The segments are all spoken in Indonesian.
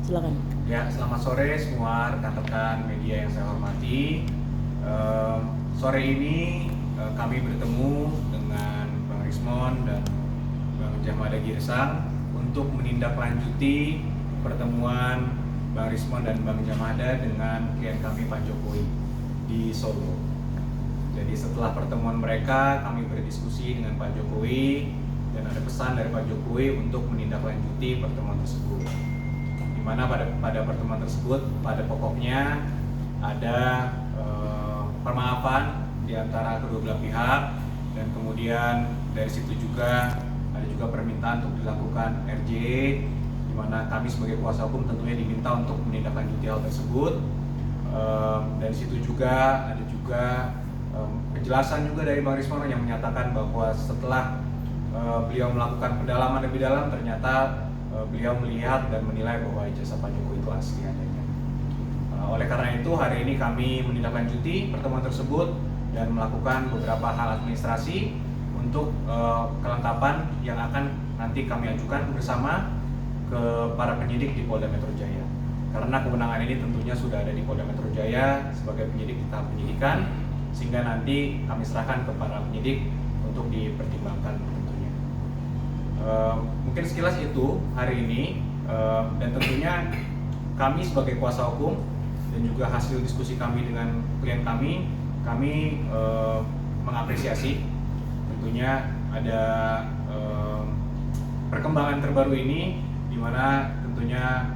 Silakan. Ya, selamat sore semua rekan-rekan media yang saya hormati. Sore ini kami bertemu dengan Bang Rismon dan Bang Jamada Girsang untuk menindaklanjuti pertemuan Bang Rismon dan Bang Jamada dengan klien kami Pak Jokowi di Solo. Jadi setelah pertemuan mereka, kami berdiskusi dengan Pak Jokowi dan ada pesan dari Pak Jokowi untuk menindaklanjuti pertemuan tersebut. Di mana pada pertemuan tersebut pada pokoknya ada permaafan di antara kedua belah pihak, dan kemudian dari situ juga ada juga permintaan untuk dilakukan RJ, di mana kami sebagai kuasa hukum tentunya diminta untuk menindaklanjuti hal tersebut. Dari situ juga ada juga penjelasan juga dari Bang Rismon yang menyatakan bahwa setelah beliau melakukan pendalaman lebih dalam, ternyata beliau melihat dan menilai bahwa ijazah Pak Jokowi itu asli adanya. Oleh karena itu hari ini kami menindaklanjuti pertemuan tersebut dan melakukan beberapa hal administrasi untuk kelengkapan yang akan nanti kami ajukan bersama ke para penyidik di Polda Metro Jaya. Karena kewenangan ini tentunya sudah ada di Polda Metro Jaya sebagai penyidik di tahap penyidikan, sehingga nanti kami serahkan ke para penyidik untuk dipertimbangkan tentunya. Mungkin sekilas itu hari ini, dan tentunya kami sebagai kuasa hukum dan juga hasil diskusi kami dengan klien kami mengapresiasi tentunya ada perkembangan terbaru ini, di mana tentunya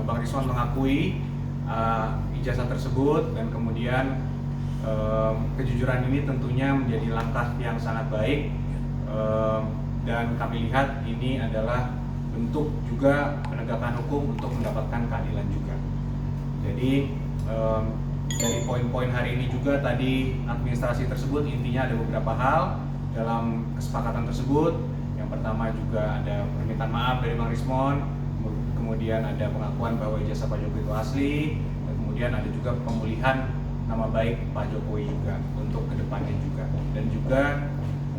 Bang Rismon mengakui ijazah tersebut, dan kemudian kejujuran ini tentunya menjadi langkah yang sangat baik, dan kami lihat ini adalah bentuk juga penegakan hukum untuk mendapatkan keadilan juga. Jadi dari poin-poin hari ini juga tadi administrasi tersebut intinya ada beberapa hal dalam kesepakatan tersebut. Yang pertama juga ada permintaan maaf dari Bang Rismon, kemudian ada pengakuan bahwa ijazah Pak Jokowi itu asli, dan kemudian ada juga pemulihan nama baik Pak Jokowi juga untuk kedepannya juga, dan juga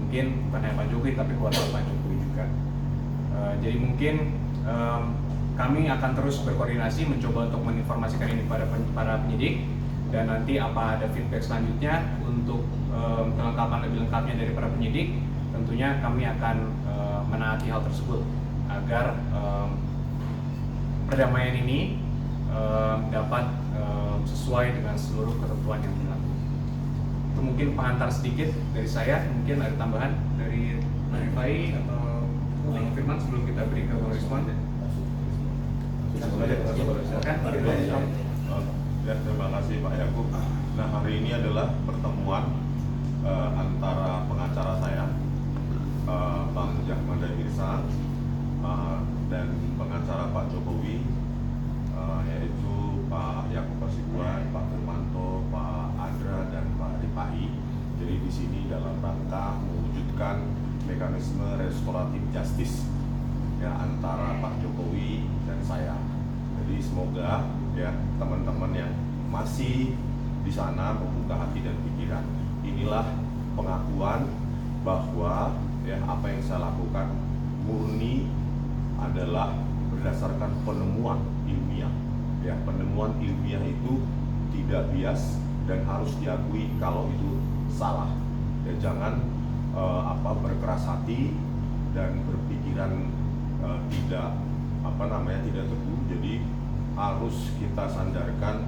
mungkin bukan hanya Pak Jokowi tapi keluarga Pak Jokowi juga. Jadi mungkin kami akan terus berkoordinasi mencoba untuk menginformasikan ini pada para penyidik, dan nanti apa ada feedback selanjutnya untuk kelengkapan lebih lengkapnya dari para penyidik, tentunya kami akan menaati hal tersebut agar perdamaian ini dapat sesuai dengan seluruh ketentuan yang berlaku. Itu mungkin pengantar sedikit dari saya. Mungkin ada tambahan dari Rifai atau Bang Firman sebelum kita beri ke Bang Rismon. Ya, terima kasih Pak Yakub. Nah, hari ini adalah pertemuan antara pengacara saya, Bang Jamada Girsang, dan pengacara Pak Jokowi, yaitu Pak Yakub Hasibuan, Pak Firmanto, Pak Andra, dan Pak Rifai. Jadi di sini dalam rangka mewujudkan mekanisme restoratif justice ya antara Pak Jokowi dan saya. Jadi semoga ya teman-teman yang masih di sana membuka hati dan pikiran. Inilah pengakuan bahwa ya apa yang saya lakukan murni adalah berdasarkan penemuan ilmiah. Ya, penemuan ilmiah itu tidak bias dan harus diakui kalau itu salah. Ya, jangan berkeras hati dan berpikiran tidak teguh. Jadi harus kita sandarkan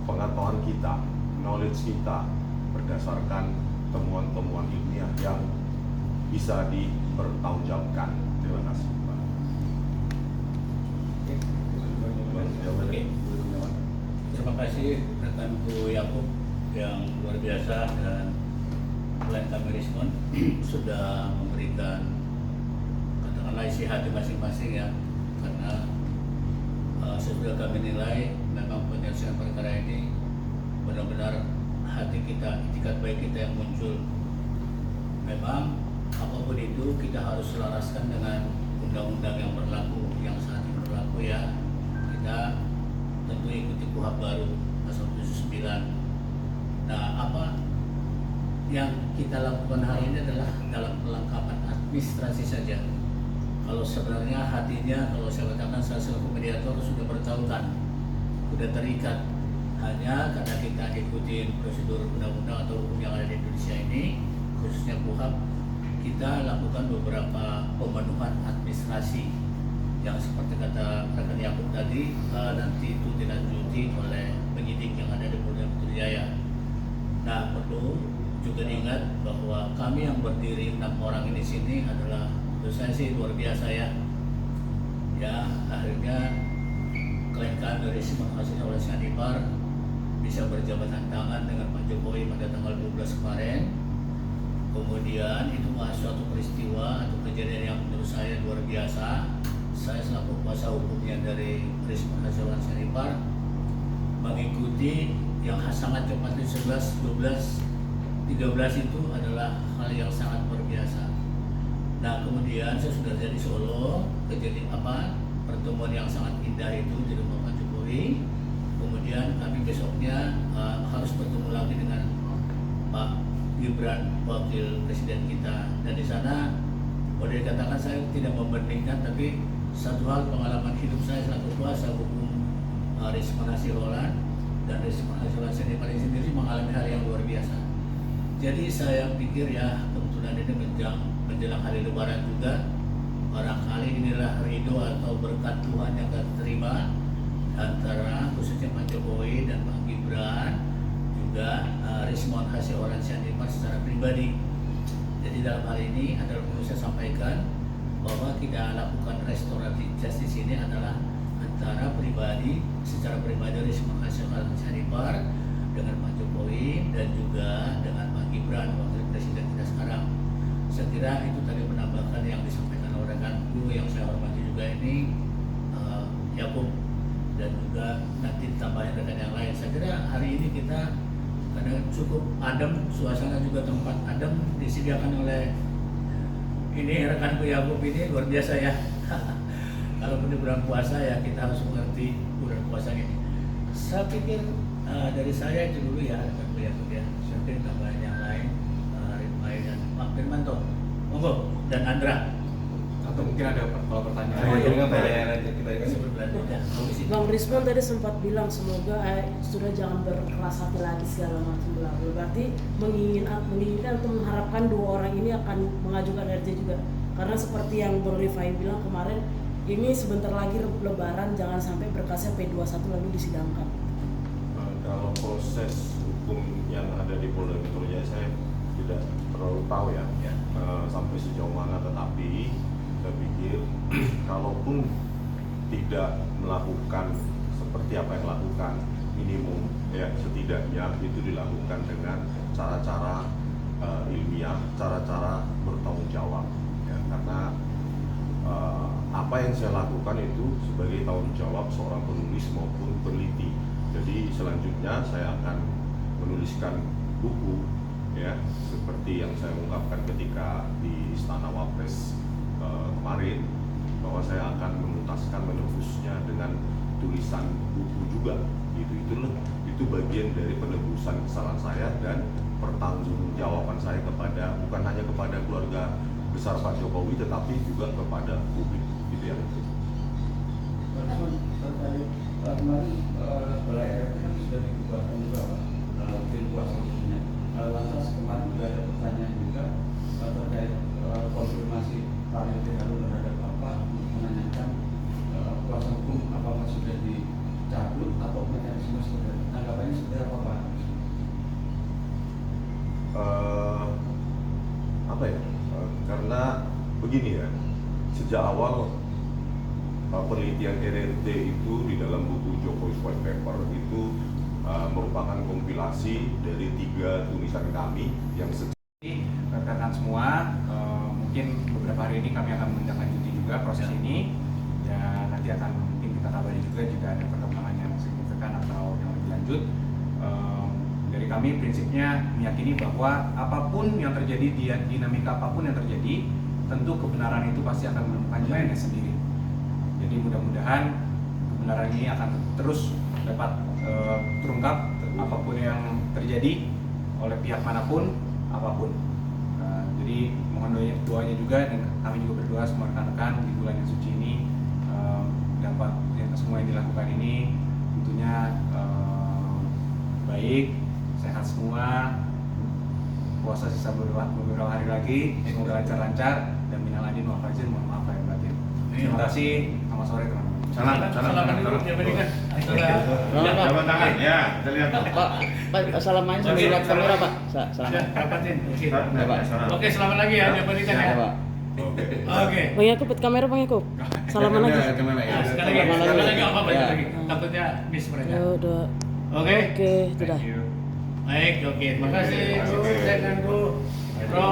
pengetahuan kita, knowledge kita berdasarkan temuan-temuan ilmiah yang bisa dipertanggungjawabkan. Terima kasih, Pak. Terima kasih rekanku Yakub yang luar biasa, dan klien kami Rismon sudah memberikan katakanlah isi hati masing-masing ya, karena sesudah kami nilai memang penyelesaian perkara ini benar-benar hati kita, itikat baik kita yang muncul. Memang apapun itu kita harus selaraskan dengan undang-undang yang berlaku, yang saat ini berlaku ya. Kita tentu ikuti KUHP baru pasal 79. Nah, apa yang kita lakukan hari ini adalah dalam kelengkapan administrasi saja. Kalau sebenarnya hatinya, kalau saya katakan saya selaku media mediator sudah bertahun-tahun, sudah terikat. Hanya karena kita ikutin prosedur undang-undang atau hukum yang ada di Indonesia ini, khususnya KUHP, kita lakukan beberapa pemenuhan administrasi yang seperti kata rekan Yakub tadi, nanti itu dilanjuti oleh penyidik yang ada di Polda Metro Jaya. Nah, perlu juga diingat bahwa kami yang berdiri 6 orang ini sini adalah, menurut saya sih luar biasa ya. Ya, akhirnya klien kami dari Simon Hasil oleh Sanipar bisa berjabatan tangan dengan Pak Jokowi pada tanggal 12 kemarin. Kemudian itu suatu peristiwa atau kejadian yang menurut saya luar biasa. Saya selaku kuasa hukumnya dari Risma Hasil Sanipar mengikuti yang sangat cepat di 11, 12, 13 itu adalah hal yang sangat luar biasa. Nah, kemudian saya sudah jadi Solo, kejadian pertemuan yang sangat indah itu di rumah Pak Jokowi. Kemudian kami besoknya harus bertemu lagi dengan Pak Gibran, wakil presiden kita. Dan di sana boleh dikatakan saya tidak membandingkan, tapi satu hal pengalaman hidup saya selaku kuasa hukum Risma Nasiholan dan Risma Nasiholan sendiri mengalami hal yang luar biasa. Jadi saya pikir ya, kebetulan ini menjelang hari Lebaran juga, barangkali inilah ridho atau berkat Tuhan yang kita terima antara khususnya Pak Jokowi dan Pak Gibran, juga Risma Nasiholan Sanipar secara pribadi. Jadi dalam hal ini adalah perlu saya sampaikan bahwa kita lakukan restoratif justice ini adalah antara pribadi, secara pribadi Risma Nasiholan Sanipar dengan Pak Jokowi dan juga dengan Pak Gibran, wakil presiden kita sekarang. Saya kira itu tadi menambahkan yang disampaikan oleh rekanku yang saya hormati juga ini, Yakub, dan juga nanti ditambahin rekan yang lain. Saya kira hari ini kita karena cukup adem, suasana juga tempat adem disediakan oleh ini rekanku Yakub ini luar biasa ya. Kalau di bulan puasa ya kita harus mengerti bulan puasa ini. Saya pikir dari saya itu dulu ya rekanku Yakub ya. Saya pikir tambahan yang lain, Ridmai dan Pak Firmanto, monggo, dan Andra. Atau mungkin ada kalau pertanyaan. Oh, iya. Dengan pertanyaan aja kita Bang Rismon tadi sempat bilang semoga sudah jangan berkeras hati lagi segala macam bla. Berarti menginginkan atau mengharapkan dua orang ini akan mengajukan RJ juga. Karena seperti yang Bang Rifai bilang kemarin, ini sebentar lagi Lebaran, jangan sampai berkasnya P21 lalu disidangkan. Kalau proses hukum yang ada di Polda Metro Jaya saya tidak terlalu tahu ya, sampai sejauh mana, tetapi saya pikir kalaupun tidak melakukan seperti apa yang lakukan, minimum ya setidaknya itu dilakukan dengan cara-cara ilmiah, cara-cara bertanggung jawab ya, karena apa yang saya lakukan itu sebagai tanggung jawab seorang penulis maupun peneliti. Jadi selanjutnya saya akan menuliskan buku ya, seperti yang saya ungkapkan ketika di Istana Wapres kemarin, bahwa saya akan menuntaskan, menebusnya dengan tulisan buku juga gitu. Itu bagian dari penebusan kesalahan saya dan pertanggungjawaban saya kepada, bukan hanya kepada keluarga besar Pak Jokowi, tetapi juga kepada publik gitu ya. Kemarin Balai RT kan sudah dibubarkan juga Pak, tim kuasa hukumnya. Lantas kemarin juga ada pertanyaan juga terkait konfirmasi Pak RT Harun terhadap Bapak, menanyakan kuasa hukum apakah sudah dicabut atau mekanisme sudah. Tanggapannya seperti apa Pak? Karena begini ya, sejak awal penelitian RRT itu di dalam buku Jokowi's White Paper itu merupakan kompilasi dari 3 tulisan kami yang rekan semua, mungkin beberapa hari ini kami akan menindaklanjuti juga proses ini, dan nanti akan mungkin kita kabari juga jika ada perkembangan yang signifikan atau yang lebih lanjut. Dari kami prinsipnya meyakini bahwa apapun yang terjadi, dinamika apapun yang terjadi, tentu kebenaran itu pasti akan menemukan jalannya sendiri. Jadi mudah-mudahan kebenaran ini akan terus dapat terungkap apapun yang terjadi oleh pihak manapun, apapun. Jadi mohon doanya juga, dan kami juga berdoa semua rekan-rekan di bulan yang suci ini dapat semua semua yang dilakukan ini tentunya baik, sehat semua, puasa sisa beberapa hari lagi, semoga lancar-lancar, dan minal aidin wal faizin, mohon maaf lahir batin. Terima kasih, selamat sore teman-teman. Selamat dulu diabadikan. Jabat tangan, ya, kita lihat. Pak, assalamualaikum sambil lihat kamera Pak. Selamat. Dapatin. Ya, Pak. Oke, selamat lagi ya diabadikan ya. Ya, Pak. Oke. Bang Yakub, pet kamera Bang Yakub. Salaman lagi. Nah, sekali lagi apa apa Ya. lagi. Takutnya miss mereka. Ya udah. Oke. Oke, sudah. Thank you. Baik, oke. Terima kasih Bu, saya ganggu. Bro.